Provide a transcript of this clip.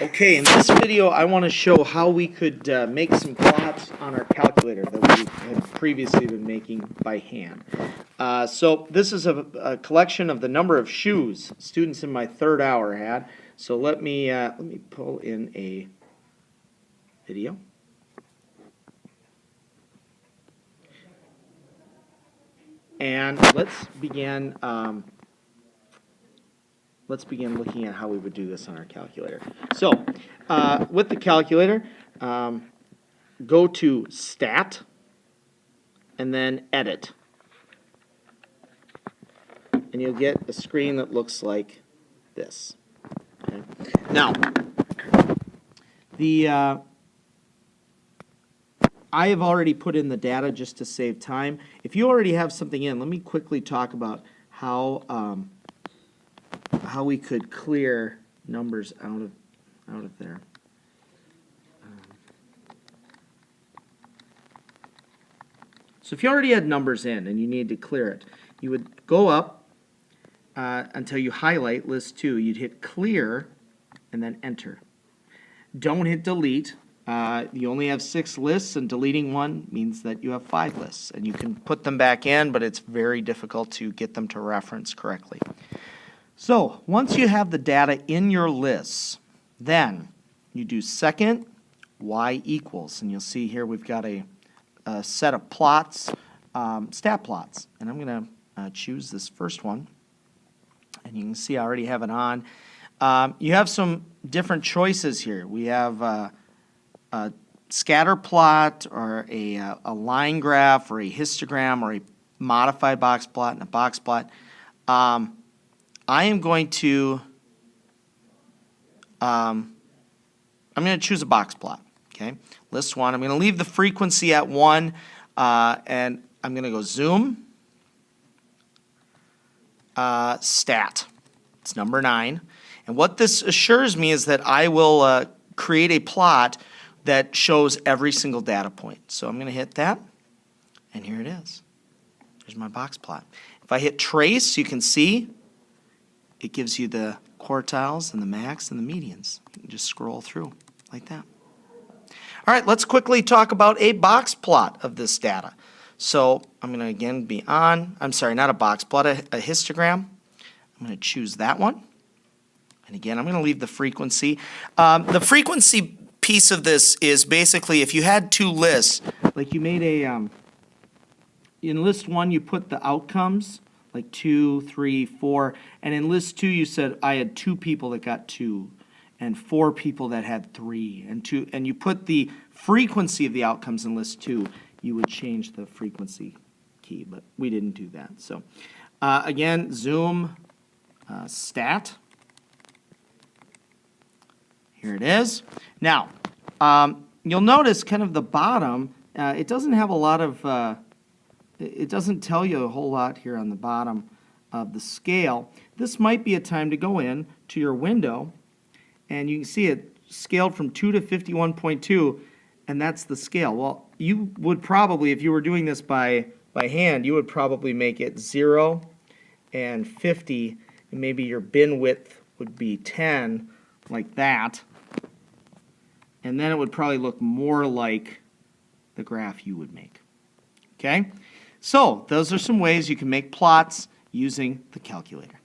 Okay, in this video I want to show how we could make some plots on our calculator that we had previously been making by hand. So this is a collection of the number of shoes students in my third hour had. So let me pull in a video. And let's begin looking at how we would do this on our calculator. So, with the calculator, go to Stat, and then Edit. And you'll get a screen that looks like this. Okay. Now, I have already put in the data just to save time. If you already have something in, let me quickly talk about how we could clear numbers out of there. So if you already had numbers in and you need to clear it, you would go up until you highlight list 2. You'd hit clear and then enter. Don't hit delete. You only have 6 lists, and deleting one means that you have 5 lists, and you can put them back in, but it's very difficult to get them to reference correctly. So once you have the data in your lists, then you do second y equals, and you'll see here we've got a set of plots, stat plots, and I'm going to choose this first one, and you can see I already have it on. You have some different choices here. We have a scatter plot, or a line graph, or a histogram, or a modified box plot, and a box plot. I am going to choose a box plot. Okay, list 1. I'm going to leave the frequency at 1, and I'm going to go zoom, stat. It's number 9, and what this assures me is that I will create a plot that shows every single data point. So I'm going to hit that, and here it is. There's my box plot. If I hit trace, you can see it gives you the quartiles and the max and the medians. You can just scroll through like that. All right, let's quickly talk about a box plot of this data. So I'm going to again be on, I'm sorry, not a box plot, a histogram. I'm going to choose that one. And again, I'm going to leave the frequency. The frequency piece of this is basically if you had 2 lists, like you made a, in list 1 you put the outcomes, like 2, 3, 4, and in list 2 you said I had 2 people that got 2, and 4 people that had 3, and 2, and you put the frequency of the outcomes in list 2, you would change the frequency key, but we didn't do that. So again, zoom, stat. Here it is. Now, you'll notice kind of the bottom, it doesn't have a lot of, it doesn't tell you a whole lot here on the bottom of the scale. This might be a time to go in to your window, and you can see it scaled from 2 to 51.2, and that's the scale. Well, you would probably, if you were doing this by hand, you would probably make it 0 and 50, and maybe your bin width would be 10, like that. And then it would probably look more like the graph you would make. Okay? So those are some ways you can make plots using the calculator.